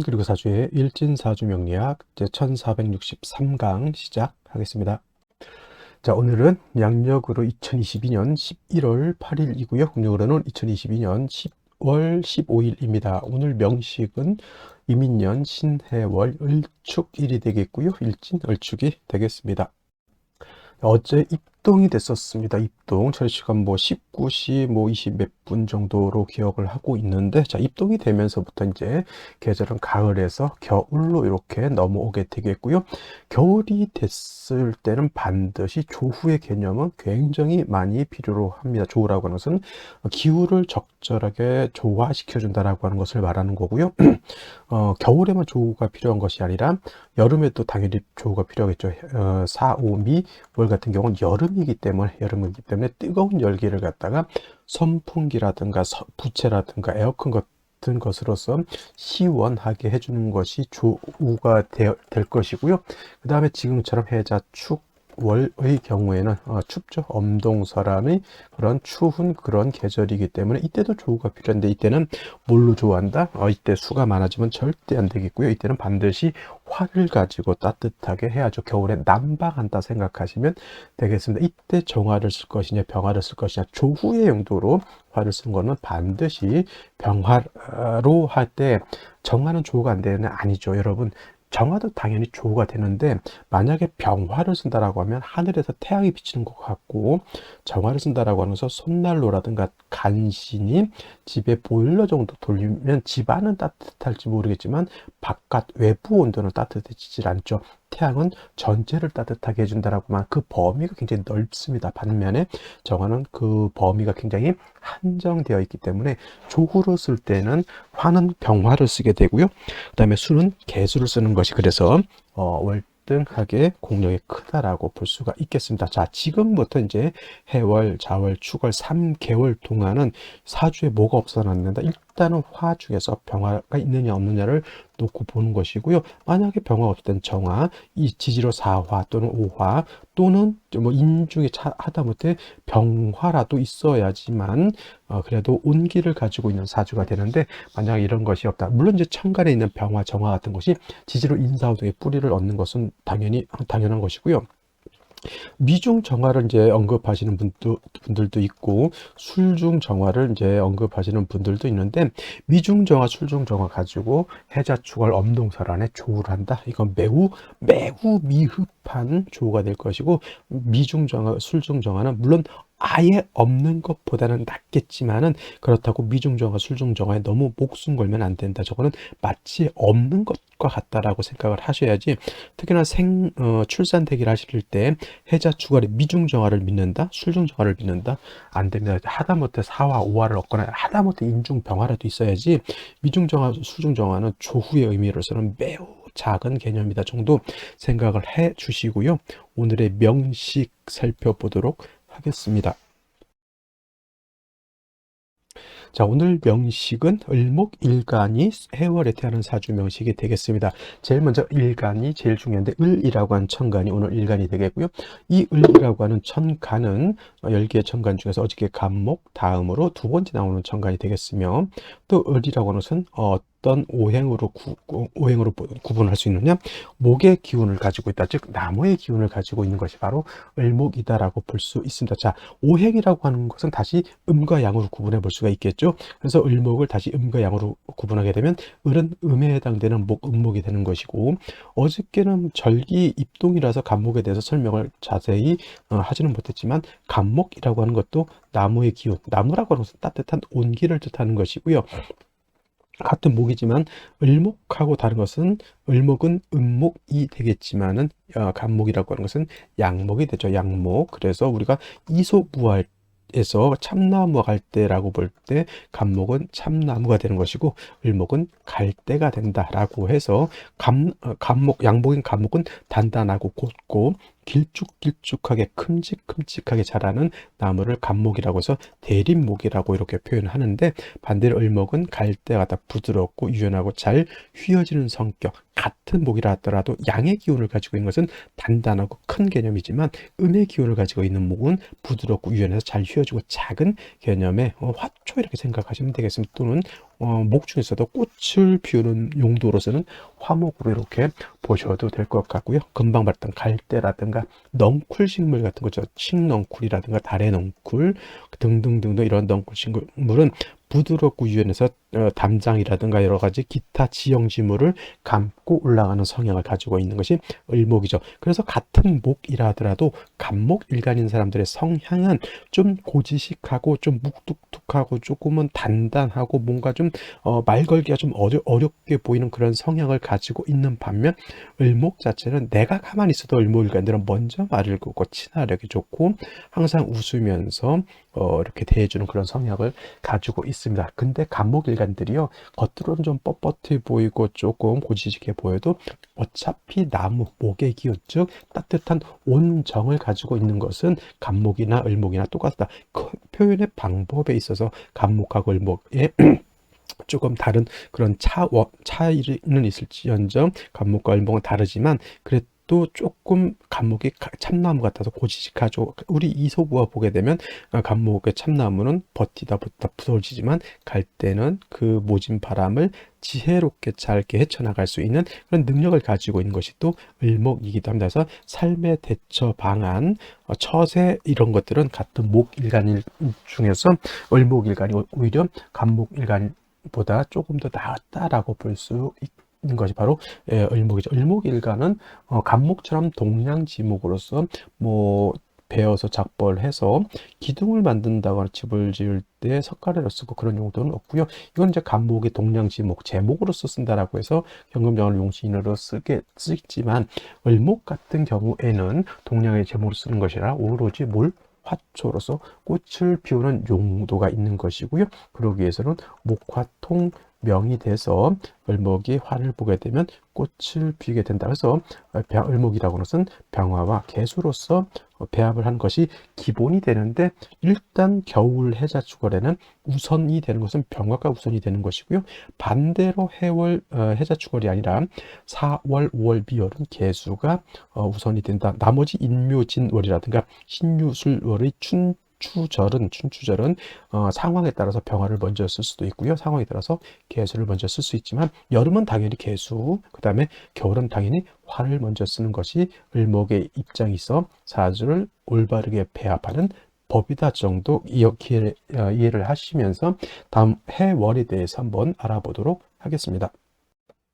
그리고 사주의 일진사주 명리학 제 1463강 시작하겠습니다. 자, 오늘은 양력으로 2022년 11월 8일이고요. 음력으로는 2022년 10월 15일입니다. 오늘 명식은 이민년 신해월 을축일이 되겠고요. 일진 을축이 되겠습니다. 어제 입동이 됐었습니다. 입동. 저희 시간 19시 20 몇 분 정도로 기억을 하고 있는데, 자, 입동이 되면서부터 이제 계절은 가을에서 겨울로 이렇게 넘어오게 되겠고요. 겨울이 됐을 때는 반드시 조후의 개념은 굉장히 많이 필요로 합니다. 조후라고 하는 것은 기후를 적절하게 조화시켜준다라고 하는 것을 말하는 거고요. 겨울에만 조우가 필요한 것이 아니라 여름에도 당연히 조우가 필요하겠죠. 4, 5, 미, 월 같은 경우는 여름이기 때문에 뜨거운 열기를 갖다가 선풍기라든가 부채라든가 에어컨 같은 것으로서 시원하게 해주는 것이 조우가 될 것이고요. 그 다음에 지금처럼 해자, 축, 월의 경우에는 춥죠. 엄동설암이 그런 추운 그런 계절이기 때문에 이때도 조우가 필요한데, 이때는 뭘로 조우한다? 이때 수가 많아지면 절대 안 되겠고요. 이때는 반드시 활을 가지고 따뜻하게 해야죠. 겨울에 난방한다 생각하시면 되겠습니다. 이때 정화를 쓸 것이냐 병화를 쓸 것이냐, 조후의 용도로 활을 쓴 거는 반드시 병화로 할 때 정화는 조우가 안 되는 아니죠. 여러분, 정화도 당연히 조우가 되는데, 만약에 병화를 쓴다라고 하면 하늘에서 태양이 비치는 것 같고, 정화를 쓴다라고 하면서 손난로라든가 간신히 집에 보일러 정도 돌리면 집안은 따뜻할지 모르겠지만 바깥 외부 온도는 따뜻해지질 않죠. 태양은 전체를 따뜻하게 해준다라고만, 그 범위가 굉장히 넓습니다. 반면에 정화는 그 범위가 굉장히 한정되어 있기 때문에 조후로 쓸 때는 화는 병화를 쓰게 되고요. 그 다음에 수는 개수를 쓰는 것이, 그래서 월등하게 공력이 크다라고 볼 수가 있겠습니다. 자, 지금부터 이제 해월, 자월, 축월 3개월 동안은 사주에 뭐가 없어놨는다. 일단은 화 중에서 병화가 있느냐 없느냐를 놓고 보는 것이고요. 만약에 병화가 없을 땐 정화, 이 지지로 4화 또는 5화 또는 인중에 하다못해 병화라도 있어야지만 그래도 온기를 가지고 있는 사주가 되는데, 만약 이런 것이 없다. 물론 이제 천간에 있는 병화, 정화 같은 것이 지지로 인사우등의 뿌리를 얻는 것은 당연한 것이고요. 미중 정화를 이제 언급하시는 분들도 있고, 술중 정화를 이제 언급하시는 분들도 있는데, 미중 정화, 술중 정화 가지고 해자축월 엄동설안에 조우를 한다. 이건 매우 미흡한 조우가 될 것이고, 미중 정화, 술중 정화는 물론 아예 없는 것보다는 낫겠지만은, 그렇다고 미중정화, 술중정화에 너무 목숨 걸면 안 된다. 저거는 마치 없는 것과 같다라고 생각을 하셔야지. 특히나 출산 대기를 하실 때 해자 주간에 미중정화를 믿는다, 술중정화를 믿는다, 안 됩니다. 하다못해 4화, 5화를 얻거나 하다못해 인중병화라도 있어야지. 미중정화, 술중정화는 조후의 의미로서는 매우 작은 개념이다 정도 생각을 해 주시고요. 오늘의 명식 살펴보도록 하겠습니다. 자, 오늘 명식은 을목일간이 해월에 태어난 사주 명식이 되겠습니다. 제일 먼저 일간이 제일 중요한데, 을이라고 하는 천간이 오늘 일간이 되겠고요. 이 을이라고 하는 천간은 10개의 천간 중에서 어저께 간목 다음으로 두 번째 나오는 천간이 되겠으며, 또 을이라고 하는 것은 어떤 오행으로 구분할 수 있느냐, 목의 기운을 가지고 있다, 즉 나무의 기운을 가지고 있는 것이 바로 을목이다라고 볼 수 있습니다. 자, 오행이라고 하는 것은 다시 음과 양으로 구분해 볼 수가 있겠죠. 그래서 을목을 다시 음과 양으로 구분하게 되면 을은 음에 해당되는 음목이 되는 것이고, 어저께는 절기 입동이라서 간목에 대해서 설명을 자세히 하지는 못했지만, 간목이라고 하는 것도 나무의 기운, 나무라고 하는 것은 따뜻한 온기를 뜻하는 것이고요. 같은 목이지만 을목하고 다른 것은, 을목은 음목이 되겠지만은 간목이라고 하는 것은 양목이 되죠. 양목. 그래서 우리가 이소무할 에서 참나무와 갈대라고 볼 때 간목은 참나무가 되는 것이고, 을목은 갈대가 된다라고 해서, 양목인 간목은 단단하고 곧고 길쭉길쭉하게 큼직큼직하게 자라는 나무를 간목이라고 해서 대립목이라고 이렇게 표현하는데, 반대로 을목은 갈대가 다 부드럽고 유연하고 잘 휘어지는 성격, 같은 목이라 하더라도 양의 기운을 가지고 있는 것은 단단하고 큰 개념이지만, 음의 기운을 가지고 있는 목은 부드럽고 유연해서 잘 휘어지고 작은 개념의 화초 이렇게 생각하시면 되겠습니다. 또는 목 중에서도 꽃을 피우는 용도로서는 화목으로 이렇게 보셔도 될 것 같고요. 금방 말했던 갈대라든가 넝쿨 식물 같은 거죠. 칡넝쿨이라든가 달의 넝쿨 등등등등 이런 넝쿨 식물은 부드럽고 유연해서 담장이라든가 여러 가지 기타 지형지물을 감고 올라가는 성향을 가지고 있는 것이 을목이죠. 그래서 같은 목이라 하더라도 간목일간인 사람들의 성향은 좀 고지식하고 좀 묵뚝뚝하고 조금은 단단하고 뭔가 좀 말 걸기가 좀 어렵게 보이는 그런 성향을 가지고 있는 반면 을목 자체는 내가 가만히 있어도 을목일간들은 먼저 말을 걸고 친화력이 좋고 항상 웃으면서 이렇게 대해주는 그런 성향을 가지고 있습니다. 근데 간목일간들이요, 겉으로는 좀 뻣뻣해 보이고 조금 고지식해 보여도 어차피 나무, 목의 기운, 즉 따뜻한 온정을 가지고 있는 것은 간목이나 을목이나 똑같다. 그 표현의 방법에 있어서 간목하고 을목의 조금 다른 그런 차이는 있을지언정 간목과 을목은 다르지만 그래도 조금 간목이 참나무 같아서 고지식하죠. 우리 이소부화 보게 되면 간목의 참나무는 버티다 부서지지만 갈 때는 그 모진 바람을 지혜롭게 잘 이렇게 헤쳐나갈 수 있는 그런 능력을 가지고 있는 것이 또 을목이기도 합니다. 그래서 삶의 대처 방안, 처세 이런 것들은 같은 목일간 중에서 을목일간이 오히려 간목일간 보다 조금 더 낫다라고 볼 수 있는 것이 바로 을목이죠. 을목일간은 간목처럼 동량지목으로서 뭐 베어서 작벌해서 기둥을 만든다거나 집을 지을 때 석가래로 쓰고 그런 용도는 없고요. 이건 이제 간목의 동량지목 제목으로서 쓴다라고 해서 현금정을 용신으로 쓰겠지만 을목 같은 경우에는 동량의 제목으로 쓰는 것이라 오로지 화초로서 꽃을 피우는 용도가 있는 것이고요. 그러기 위해서는 목화통 명이 돼서 을목이 화를 보게 되면 꽃을 피우게 된다. 그래서 을목이라고 하는 것은 병화와 개수로서 배합을 한 것이 기본이 되는데 일단 겨울 해자축월에는 우선이 되는 것은 병화가 우선이 되는 것이고요. 반대로 해월 해자축월이 아니라 4월, 5월, 미월은 개수가 우선이 된다. 나머지 인묘진월이라든가 신유술월의 춘추절은 상황에 따라서 병화를 먼저 쓸 수도 있고요. 상황에 따라서 개수를 먼저 쓸 수 있지만 여름은 당연히 개수, 그 다음에 겨울은 당연히 화를 먼저 쓰는 것이 을목의 입장이 있어 사주를 올바르게 배합하는 법이다 정도 이해를 하시면서 다음 해월에 대해서 한번 알아보도록 하겠습니다.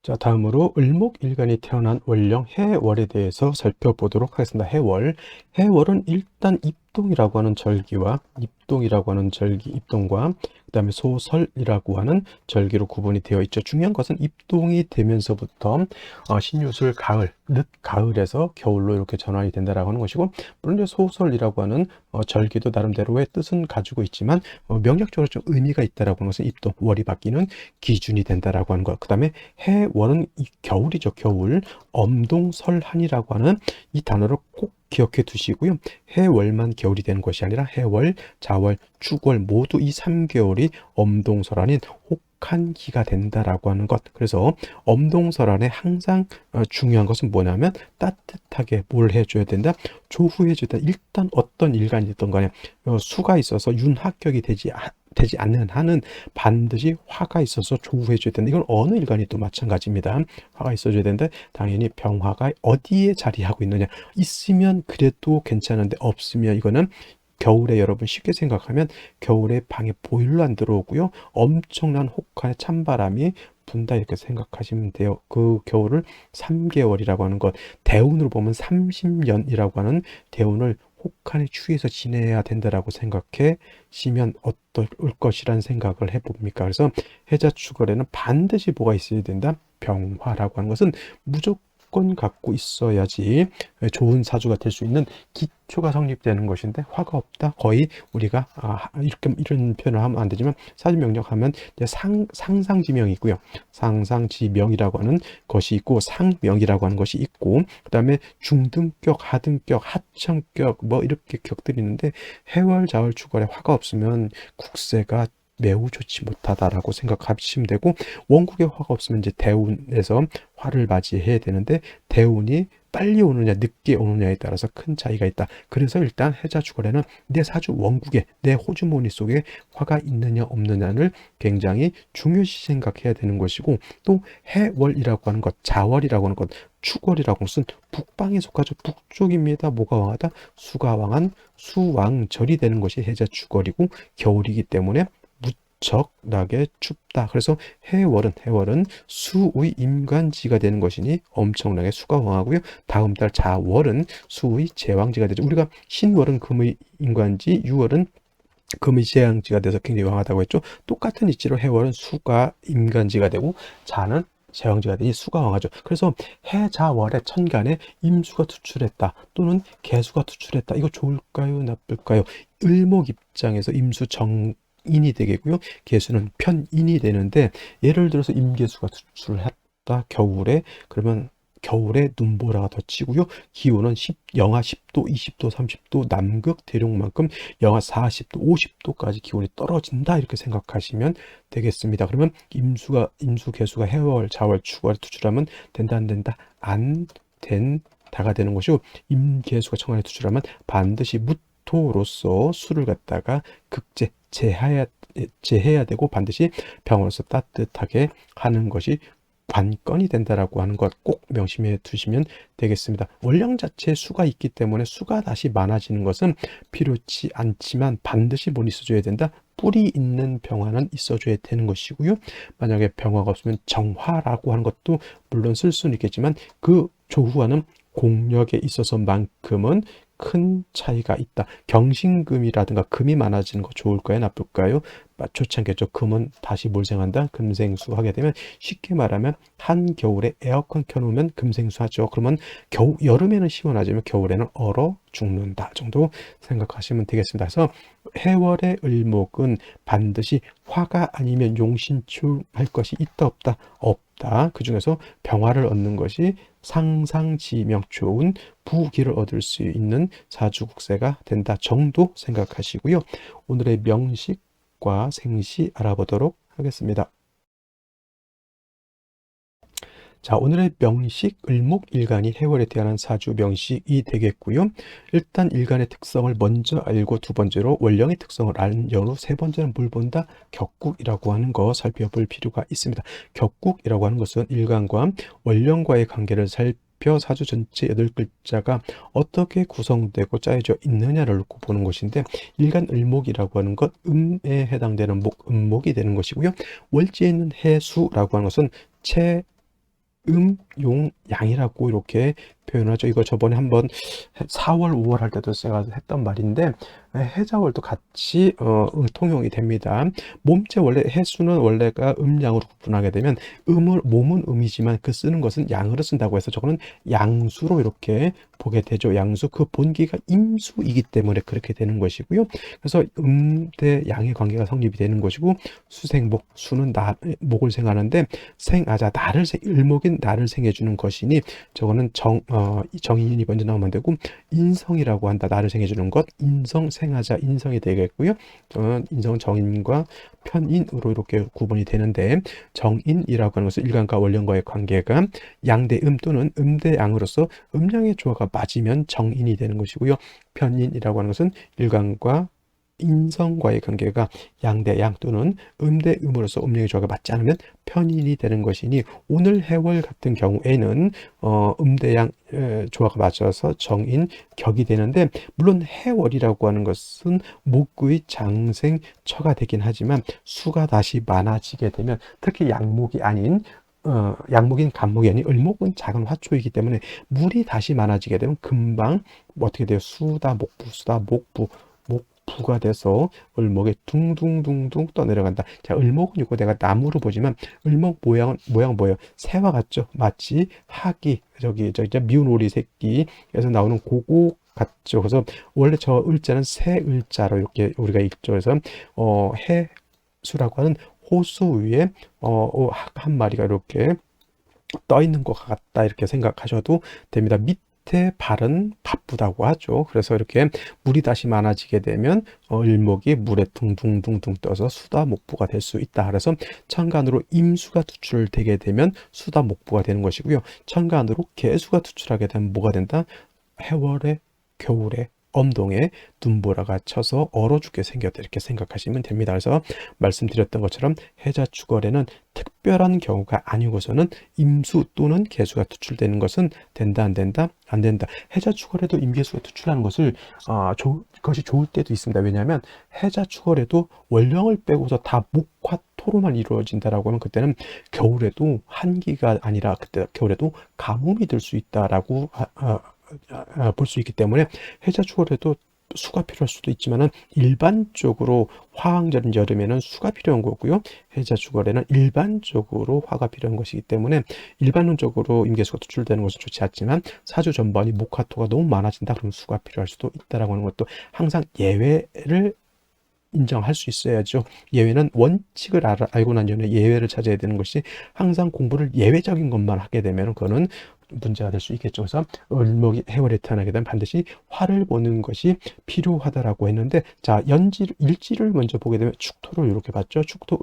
자, 다음으로 을목일간이 태어난 월령 해월에 대해서 살펴보도록 하겠습니다. 해월은 일단 입동이라고 하는 절기와 입동과 그 다음에 소설이라고 하는 절기로 구분이 되어 있죠. 중요한 것은 입동이 되면서부터 신유술 늦가을에서 겨울로 이렇게 전환이 된다라고 하는 것이고, 물론 이제 소설이라고 하는 절기도 나름대로의 뜻은 가지고 있지만 명략적으로 좀 의미가 있다라고 하는 것은 입동, 월이 바뀌는 기준이 된다라고 하는 것. 그 다음에 해월은 겨울이죠. 겨울. 엄동설한이라고 하는 이 단어를 꼭 기억해 두시고요. 해월만 겨울이 되는 것이 아니라 해월, 자월, 축월 모두 이 3개월이 엄동설한인 혹한기가 된다라고 하는 것. 그래서 엄동설한에 항상 중요한 것은 뭐냐면 따뜻하게 뭘 해줘야 된다? 조후해줘야 된다. 일단 어떤 일간이든 간에 수가 있어서 윤합격이 되지 않는 한은 반드시 화가 있어서 조우해줘야 된다. 이건 어느 일간이도 마찬가지입니다. 화가 있어줘야 되는데 당연히 병화가 어디에 자리하고 있느냐. 있으면 그래도 괜찮은데 없으면 이거는 겨울에 여러분 쉽게 생각하면 겨울에 방에 보일러 안 들어오고요. 엄청난 혹한의 찬바람이 분다 이렇게 생각하시면 돼요. 그 겨울을 3개월이라고 하는 것, 대운으로 보면 30년이라고 하는 대운을 혹한의 추위에서 지내야 된다라고 생각하시면 어떨 것이란 생각을 해봅니까? 그래서 해자축월에는 반드시 뭐가 있어야 된다? 병화라고 하는 것은 무조건 갖고 있어야지 좋은 사주가 될 수 있는 기초가 성립되는 것인데, 화가 없다? 거의 우리가 이런 표현을 하면 안 되지만 사주명령하면 상상지명이 있고요. 상상지명이라고 하는 것이 있고 상명이라고 하는 것이 있고, 그 다음에 중등격, 하등격, 하청격 뭐 이렇게 격들이 있는데 해월, 자월, 축월에 화가 없으면 국세가 매우 좋지 못하다라고 생각하시면 되고, 원국에 화가 없으면 이제 대운에서 화를 맞이해야 되는데 대운이 빨리 오느냐 늦게 오느냐에 따라서 큰 차이가 있다. 그래서 일단 해자 주간에는 내 사주 원국에, 내 호주머니 속에 화가 있느냐 없느냐를 굉장히 중요시 생각해야 되는 것이고, 또 해월이라고 하는 것, 자월이라고 하는 것, 축월이라고 하는 것은 북방에 속하죠. 북쪽입니다. 뭐가 왕하다? 수가 왕한 수왕절이 되는 것이 해자 축월이고, 겨울이기 때문에 무척나게 춥다. 그래서 해월은 수의 임간지가 되는 것이니 엄청나게 수가 왕하고요. 다음 달 자월은 수의 제왕지가 되죠. 우리가 신월은 금의 임간지, 유월은 금의 제왕지가 돼서 굉장히 왕하다고 했죠. 똑같은 이치로 해월은 수가 임간지가 되고 자는 제왕지가 되니 수가 왕하죠. 그래서 해자월의 천간에 임수가 투출했다 또는 개수가 투출했다. 이거 좋을까요? 나쁠까요? 을목 입장에서 임수 정인이 되겠고요. 개수는 편인이 되는데, 예를 들어서 임계수가 투출했다 겨울에, 그러면 겨울에 눈보라가 덧치고요. 기온은 영하 10도, 20도, 30도, 남극 대륙만큼 영하 40도, 50도까지 기온이 떨어진다, 이렇게 생각하시면 되겠습니다. 그러면 임수 개수가 해월, 자월, 축월 투출하면 된다, 안 된다? 안 된다가 되는 것이고, 임계수가 청간에 투출하면 반드시 무토로서 수를 갖다가 제해야 되고, 반드시 병으로서 따뜻하게 하는 것이 관건이 된다라고 하는 것 꼭 명심해 두시면 되겠습니다. 원령 자체에 수가 있기 때문에 수가 다시 많아지는 것은 필요치 않지만 반드시 뭘 있어줘야 된다? 뿌리 있는 병화는 있어줘야 되는 것이고요. 만약에 병화가 없으면 정화라고 하는 것도 물론 쓸 수는 있겠지만, 그 조후화는 공력에 있어서만큼은 큰 차이가 있다. 경신금이라든가 금이 많아지는 거 좋을까요? 나쁠까요? 좋지 않겠죠. 금은 다시 몰생한다. 금생수 하게 되면, 쉽게 말하면 한겨울에 에어컨 켜놓으면 금생수하죠. 그러면 여름에는 시원하지만 겨울에는 얼어 죽는다 정도 생각하시면 되겠습니다. 그래서 해월의 을목은 반드시 화가 아니면 용신출할 것이 있다 없다? 없다. 그 중에서 병화를 얻는 것이 상상지명 좋은 부귀를 얻을 수 있는 사주국세가 된다 정도 생각하시고요. 오늘의 명식과 생시 알아보도록 하겠습니다. 자, 오늘의 명식, 을목일간이 해월에 태어난 사주 명식이 되겠고요. 일단 일간의 특성을 먼저 알고, 두 번째로 원령의 특성을 알 연후, 세 번째는 뭘 본다? 격국이라고 하는 거 살펴볼 필요가 있습니다. 격국이라고 하는 것은 일간과 원령과의 관계를 사주 전체 8글자가 어떻게 구성되고 짜여져 있느냐를 놓고 보는 것인데, 일간 을목이라고 하는 것, 음에 해당되는 목, 음목이 되는 것이고요. 월지에 있는 해수라고 하는 것은 용, 양이라고 이렇게 표현하죠. 이거 저번에 한번 4월, 5월 할 때도 제가 했던 말인데, 해자월도 같이 통용이 됩니다. 몸체 원래 해수는 원래가 음양으로 구분하게 되면, 몸은 음이지만 그 쓰는 것은 양으로 쓴다고 해서 저거는 양수로 이렇게 보게 되죠. 양수, 그 본기가 임수이기 때문에 그렇게 되는 것이고요. 그래서 대 양의 관계가 성립이 되는 것이고, 수생목, 수는 목을 생하는데, 을목인 나를 생해주는 것이니, 저거는 정인이 먼저 나오면 되고, 인성이라고 한다. 나를 생해주는 것, 인성 생하자, 인성이 되겠고요. 인성은 정인과 편인으로 이렇게 구분이 되는데, 정인이라고 하는 것은 일간과 원령과의 관계가 양대음 또는 음대양으로서 음양의 조화가 맞으면 정인이 되는 것이고요. 편인이라고 하는 것은 일간과 인성과의 관계가 양대양 또는 음대음으로서 음력의 조화가 맞지 않으면 편인이 되는 것이니, 오늘 해월 같은 경우에는 음대양 조화가 맞아서 정인 격이 되는데, 물론 해월이라고 하는 것은 목의 장생 처가 되긴 하지만 수가 다시 많아지게 되면, 특히 양목이 아닌 양목인 간목이 아닌 을목은 작은 화초이기 때문에 물이 다시 많아지게 되면 금방 어떻게 돼요? 수다 목부수다 목부가 돼서 을목에 둥둥둥둥 떠내려간다. 자, 을목은 이거 내가 나무로 보지만 을목 모양 뭐예요? 새와 같죠? 마치 학이 저기 미운 오리 새끼에서 나오는 고고 같죠. 그래서 원래 저 을자는 새 을자로 이렇게 우리가 읽죠. 그래서 해수라고 하는 호수 위에 한 마리가 이렇게 떠 있는 것 같다, 이렇게 생각하셔도 됩니다. 밑에 발은 바쁘다고 하죠. 그래서 이렇게 물이 다시 많아지게 되면 을목이 물에 둥둥둥둥 떠서 수다 목부가 될 수 있다. 그래서 천간으로 임수가 투출되게 되면 수다 목부가 되는 것이고요. 천간으로 개수가 투출하게 되면 뭐가 된다? 해월에 겨울에 엄동에 눈보라가 쳐서 얼어 죽게 생겼다, 이렇게 생각하시면 됩니다. 그래서 말씀드렸던 것처럼 해자축월에는 특별한 경우가 아니고서는 임수 또는 개수가 투출되는 것은 된다, 안 된다? 안 된다. 해자축월에도 임계수가 투출하는 것을 그것이 좋을 때도 있습니다. 왜냐하면 해자축월에도 월령을 빼고서 다 목화토로만 이루어진다라고 하면 그때는 겨울에도 한기가 아니라 그때 겨울에도 가뭄이 들 수 있다라고 볼 수 있기 때문에 해자축월에도 수가 필요할 수도 있지만은 일반적으로 화왕절인 여름에는 수가 필요한 거고요. 해자축월에는 일반적으로 화가 필요한 것이기 때문에 일반론적으로 임계수가 투출되는 것은 좋지 않지만 사주 전반이 목화토가 너무 많아진다 그러면 수가 필요할 수도 있다라고 하는 것도 항상 예외를 인정할 수 있어야죠. 예외는 원칙을 알고 난 전에 예외를 찾아야 되는 것이, 항상 공부를 예외적인 것만 하게 되면 그거는 문제가 될 수 있겠죠. 그래서 을목이 해월에 태어나게 되면 반드시 화를 보는 것이 필요하다라고 했는데, 자, 일지를 먼저 보게 되면 축토를 이렇게 봤죠. 축토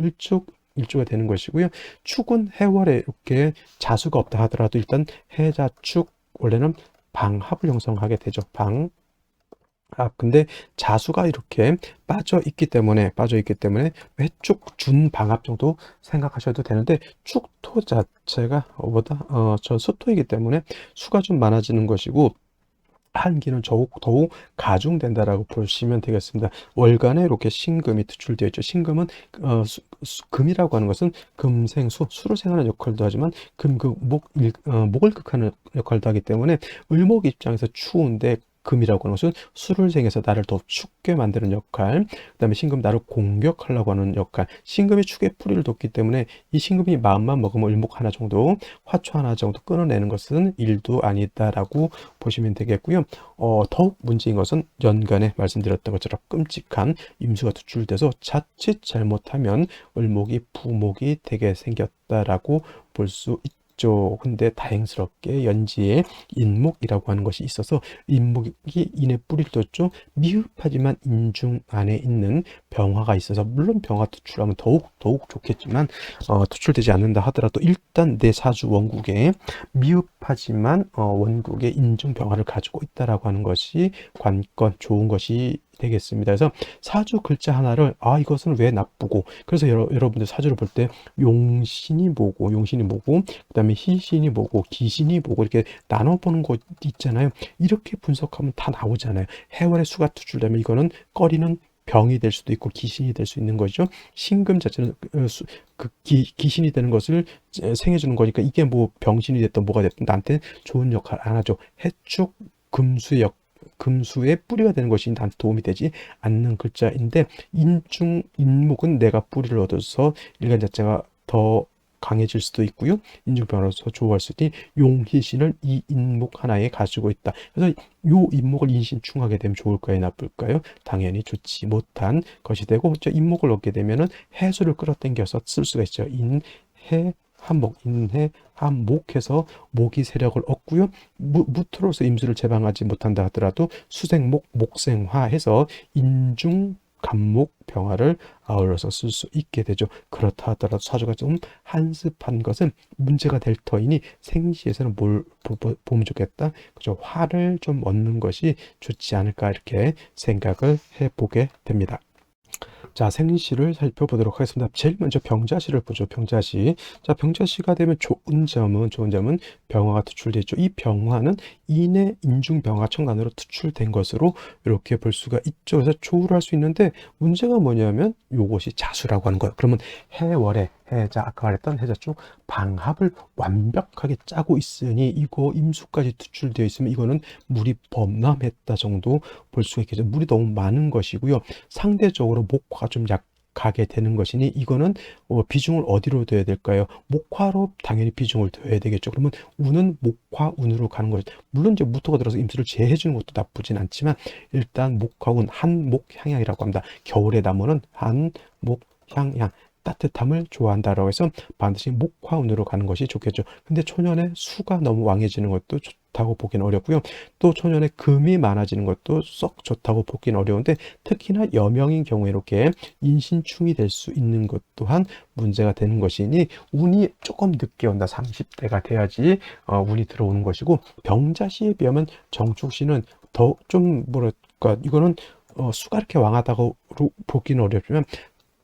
일주가 되는 것이고요. 축은 해월에 이렇게 자수가 없다 하더라도 일단 해자축 원래는 방합을 형성하게 되죠. 근데 자수가 이렇게 빠져 있기 때문에 회축 준방합 정도 생각하셔도 되는데, 축토 자체가 저 수토이기 때문에 수가 좀 많아지는 것이고 한기는 더욱 가중된다라고 보시면 되겠습니다. 월간에 이렇게 신금이 투출되어 있죠. 신금은 금이라고 하는 것은 금생수, 수를 생하는 역할도 하지만 목을 극하는 역할도 하기 때문에 을목 입장에서 추운데, 금이라고 하는 것은 수를 생해서 나를 더 춥게 만드는 역할, 그 다음에 신금 나를 공격하려고 하는 역할, 신금이 축의 뿌리를 뒀기 때문에 이 신금이 마음만 먹으면 을목 하나 정도, 화초 하나 정도 끊어내는 것은 일도 아니다라고 보시면 되겠고요. 더욱 문제인 것은 연간에 말씀드렸던 것처럼 끔찍한 임수가 투출돼서 자칫 잘못하면 을목이 부목이 되게 생겼다라고 볼 수 있죠. 근데 다행스럽게 연지에 인목이라고 하는 것이 있어서 인목이 인의 뿌리를 뒀죠. 미흡하지만 인중 안에 있는 병화가 있어서, 물론 병화 투출하면 더욱 좋겠지만 투출되지 않는다 하더라도 일단 내 사주 원국에 미흡하지만 원국에 인중 병화를 가지고 있다라고 하는 것이 관건 좋은 것이 되겠습니다. 그래서 사주 글자 하나를 이것은 왜 나쁘고, 그래서 여러분들 사주를 볼 때 용신이 뭐고 그다음에 희신이 뭐고 기신이 뭐고 이렇게 나눠보는 것 있잖아요. 이렇게 분석하면 다 나오잖아요. 해월의 수가 투출되면 이거는 꺼리는 병이 될 수도 있고 기신이 될 수 있는 거죠. 신금 자체는 기신이 되는 것을 생해주는 거니까 이게 뭐 병신이 됐든 뭐가 됐든 나한테 좋은 역할 안 하죠. 해축 금수의 뿌리가 되는 것이 나한테 도움이 되지 않는 글자인데, 인목은 내가 뿌리를 얻어서 일간 자체가 더 강해질 수도 있고요. 인중병으로서 좋아할 수도 있니, 용희신을 이 인목 하나에 가지고 있다. 그래서 요 인목을 인신충하게 되면 좋을까요, 나쁠까요? 당연히 좋지 못한 것이 되고, 인목을 얻게 되면은 해수를 끌어당겨서 쓸 수가 있죠. 인해 한목해서 목이 세력을 얻고요. 무토로서 임수를 제방하지 못한다 하더라도 수생목, 목생화 해서 인중 간목 병화를 아울러서 쓸 수 있게 되죠. 그렇다 하더라도 사주가 좀 한습한 것은 문제가 될 터이니 생시에서는 뭘 보면 좋겠다. 그죠? 화를 좀 얻는 것이 좋지 않을까, 이렇게 생각을 해보게 됩니다. 자, 생시를 살펴보도록 하겠습니다. 제일 먼저 병자시를 보죠. 병자시. 자, 병자시가 되면 좋은 점은 병화가 투출되어 있죠. 이 병화는 인의 인중병화 천간으로 투출된 것으로 이렇게 볼 수가 있죠. 그래서 조우를 할 수 있는데, 문제가 뭐냐면 요것이 자수라고 하는 거예요. 그러면 해월에 아까 말했던 해자 쪽 방합을 완벽하게 짜고 있으니 이거 임수까지 투출되어 있으면 이거는 물이 범람했다 정도 볼 수가 있겠죠. 물이 너무 많은 것이고요. 상대적으로 목화가 좀 약하게 되는 것이니 이거는 비중을 어디로 둬야 될까요? 목화로 당연히 비중을 둬야 되겠죠. 그러면 운은 목화 운으로 가는 거죠. 물론 이제 무토가 들어서 임수를 제해해 주는 것도 나쁘진 않지만, 일단 목화운 한목향양이라고 합니다. 겨울에 나무는 한목향양, 따뜻함을 좋아한다라고 해서 반드시 목화운으로 가는 것이 좋겠죠. 근데 초년에 수가 너무 왕해지는 것도 좋다고 보기는 어렵고요. 또 초년에 금이 많아지는 것도 썩 좋다고 보기는 어려운데, 특히나 여명인 경우에 이렇게 인신충이 될 수 있는 것 또한 문제가 되는 것이니, 운이 조금 늦게 온다. 30대가 돼야지 운이 들어오는 것이고, 병자시에 비하면 정축시는 더 좀 뭐랄까, 이거는 수가 이렇게 왕하다고 보기는 어렵지만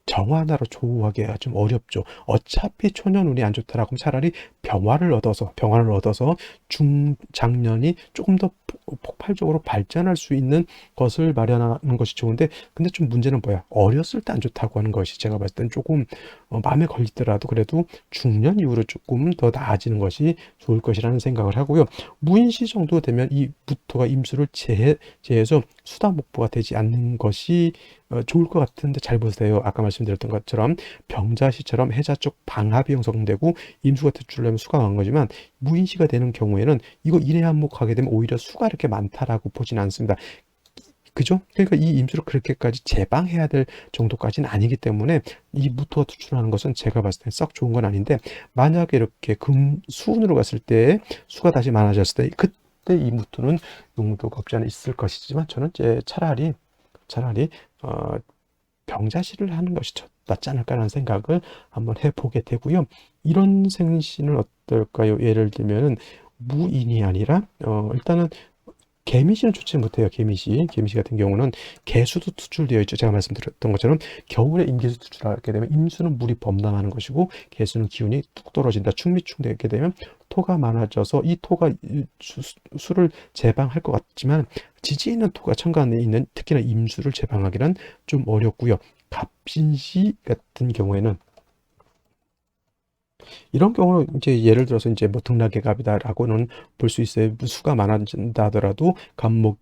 정화나로 조우하기가 좀 어렵죠. 어차피 초년운이 안 좋다라고 하면 차라리 병화를 얻어서 중장년이 조금 더 폭발적으로 발전할 수 있는 것을 마련하는 것이 좋은데, 근데 좀 문제는 뭐야? 어렸을 때 안 좋다고 하는 것이 제가 봤을 땐 조금 마음에 걸리더라도 그래도 중년 이후로 조금 더 나아지는 것이 좋을 것이라는 생각을 하고요. 무인시 정도 되면 이 무토가 임수를 제해서 수다목보가 되지 않는 것이 좋을 것 같은데, 잘 보세요. 아까 말씀드렸던 것처럼 병자시처럼 해자 쪽 방합이 형성되고 임수가 퇴출되면 수가 왕 거지만, 무인시가 되는 경우에는 이거 인해한목하게 되면 오히려 수가 이렇게 많다라고 보지는 않습니다. 그죠? 그러니까 이 임수를 그렇게까지 제방해야 될 정도까지는 아니기 때문에 이 무토가 투출하는 것은 제가 봤을 때 썩 좋은 건 아닌데, 만약에 이렇게 수운으로 갔을 때 수가 다시 많아졌을 때, 그때 이 무토는 용도가 없지 않아 있을 것이지만, 저는 이제 차라리 병자시를 하는 것이 낫지 않을까라는 생각을 한번 해보게 되고요. 이런 생신은 어떨까요? 예를 들면은 무인이 아니라 일단은 개미시는 좋지 못해요. 개미시 같은 경우는 개수도 투출되어 있죠. 제가 말씀드렸던 것처럼 겨울에 임기수 투출하게 되면 임수는 물이 범람하는 것이고, 개수는 기운이 뚝 떨어진다. 충미충되게 되면 토가 많아져서 이 토가 수를 제방할 것 같지만, 지지에 있는 토가 천간에 있는 특히나 임수를 제방하기는 좀 어렵고요. 갑신시 같은 경우에는 이런 경우는 이제 예를 들어서 이제 뭐 등락의 갑이다라고는 볼 수 있어요. 수가 많아진다 하더라도 간목이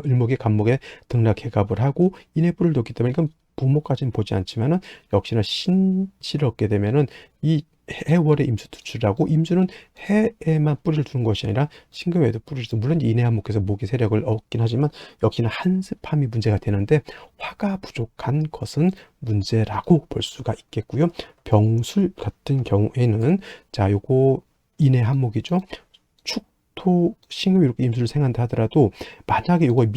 을목이 간목에 등락해갑을 하고 인해 불을 뒀기 때문에, 이건 부모까지는 보지 않지만은 역시나 신씨를 얻게 되면은 이 해월의 임수 투출하고, 임수는 해에만 뿌리를 두는 것이 아니라 신금에도 뿌리를 두고, 물론 인해한목에서 목의 세력을 얻긴 하지만 역시나 한습함이 문제가 되는데, 화가 부족한 것은 문제라고 볼 수가 있겠고요. 병술 같은 경우에는 자, 요거 인해한목이죠. 축토 신금이 이렇게 임수를 생한다 하더라도, 만약에 요것이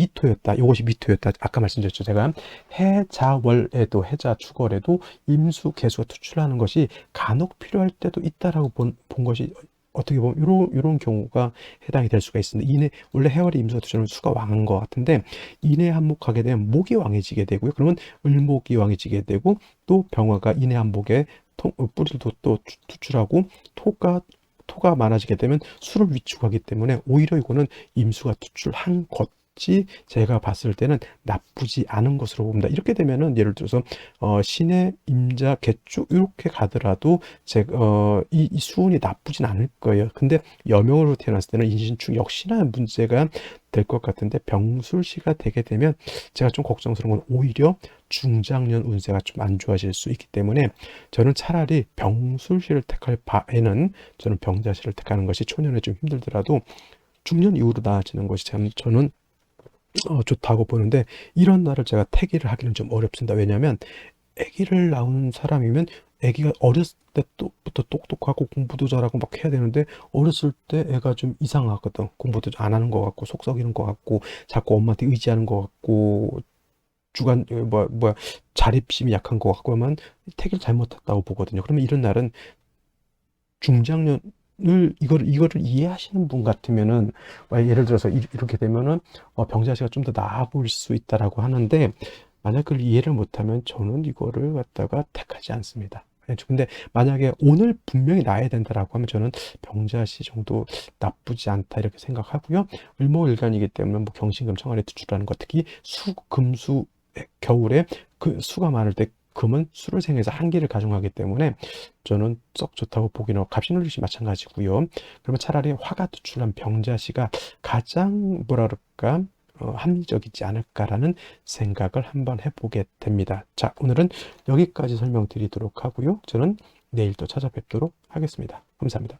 미토였다 아까 말씀드렸죠. 제가 해자월에도 해자 축월에도 임수 개수가 투출하는 것이 간혹 필요할 때도 있다라고 본 것이, 어떻게 보면 이런 경우가 해당이 될 수가 있습니다. 원래 해월의 임수가 투출하면 수가 왕한 것 같은데, 인해 한목하게 되면 목이 왕해지게 되고요. 그러면 을목이 왕해지게 되고, 또 병화가 인해 한목에 뿌리를 또 투출하고, 토가 많아지게 되면 수를 위축하기 때문에 오히려 이거는 임수가 투출한 것이 제가 봤을 때는 나쁘지 않은 것으로 봅니다. 이렇게 되면은 예를 들어서 신의 임자 개축 이렇게 가더라도 이 수운이 나쁘진 않을 거예요. 근데 여명으로 태어났을 때는 인신축 역시나 문제가 될 것 같은데, 병술시가 되게 되면 제가 좀 걱정스러운 건 오히려 중장년 운세가 좀 안 좋아질 수 있기 때문에, 저는 차라리 병술시를 택할 바에는 저는 병자시를 택하는 것이 초년에 좀 힘들더라도 중년 이후로 나아지는 것이 저는 좋다고 보는데, 이런 날을 제가 택일을 하기는 좀 어렵습니다. 왜냐하면 아기를 낳은 사람이면 아기가 어렸을 때부터 똑똑하고 공부도 잘하고 막 해야 되는데, 어렸을 때 애가 좀 이상하거든. 공부도 안 하는 것 같고 속 썩이는 것 같고 자꾸 엄마한테 의지하는 것 같고 주관 자립심이 약한 것 같고 하면 택일 잘못했다고 보거든요. 그러면 이런 날은 중장년을 이거를 이해하시는 분 같으면은, 예를 들어서 이렇게 되면은 병자시가 좀 더 나아 보일 수 있다라고 하는데, 만약 그걸 이해를 못하면 저는 이거를 갖다가 택하지 않습니다. 근데 만약에 오늘 분명히 나야 된다라고 하면 저는 병자시 정도 나쁘지 않다 이렇게 생각하고요. 을목일간이기 때문에 뭐 경신금 청아리 투출하는 것, 특히 금수 겨울에 그 수가 많을 때 금은 수를 생해서 한기를 가중하기 때문에 저는 썩 좋다고 보기는, 갑신월일시 마찬가지고요. 그러면 차라리 화가 투출한 병자시가 가장 뭐랄까 합리적이지 않을까라는 생각을 한번 해보게 됩니다. 자, 오늘은 여기까지 설명드리도록 하고요. 저는 내일 또 찾아뵙도록 하겠습니다. 감사합니다.